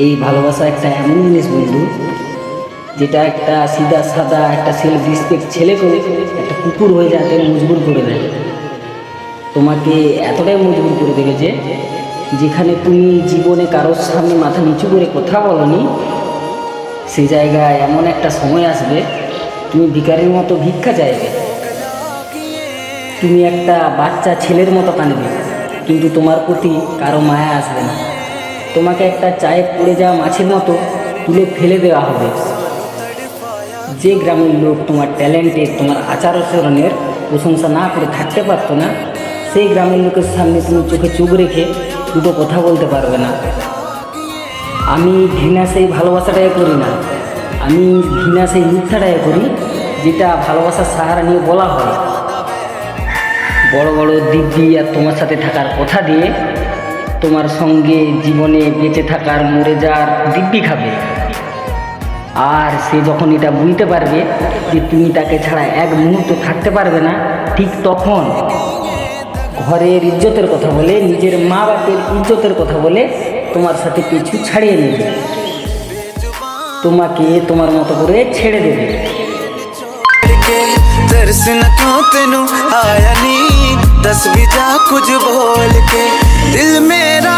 এই ভালোবাসা একটা এমন জিনিস বন্ধু, যেটা একটা সিধা সাদা একটা সেলফ রেসপেক্ট ছেলেকে একটা কুকুর হয়ে যাতে মজবুর করে দেয়। তোমাকে এতটাই মজবুর করে দেবে যে যেখানে তুমি জীবনে কারোর সামনে মাথা নিচু করে কথা বলনি, সেই জায়গায় এমন একটা সময় আসবে তুমি ভিখারির মতো ভিক্ষা চাইবে। তুমি একটা বাচ্চা ছেলের মতো কাঁদবে, কিন্তু তোমার প্রতি কারো মায়া আসবে না। তোমাকে একটা চায়ে পড়ে যাওয়া মাছের মতো তুলে ফেলে দেওয়া হবে। যে গ্রামের লোক তোমার ট্যালেন্টের, তোমার আচার আচরণের প্রশংসা না করে থাকতে পারতো না, সেই গ্রামের লোকের সামনে তুমি চোখে চোখ রেখে দুটো কথা বলতে পারবে না। আমি ঘৃণা সেই ভালোবাসাটাই করি না, আমি ঘৃণা সেই মিথ্যাটাই করি যেটা ভালোবাসার সাহারা নিয়ে বলা হয়। বড় বড় দিব্যি আর তোমার সাথে থাকার কথা দিয়ে তোমার সঙ্গে জীবনে বেঁচে থাকার মরে যাওয়ার দিব্যি খাবে। আর সে যখন এটা বুঝতে পারবে যে তুমি তাকে ছাড়া এক মুহূর্ত থাকতে পারবে না, ঠিক তখন ঘরের ইজ্জতের কথা বলে, নিজের মা বাপের ইজ্জতের কথা বলে তোমার সাথে পিছু ছাড়িয়ে নেবে, তোমাকে তোমার মতো করে ছেড়ে দেবে। तरस न क्यों तेनू आया नी, दस भी जा कुछ बोल के दिल मेरा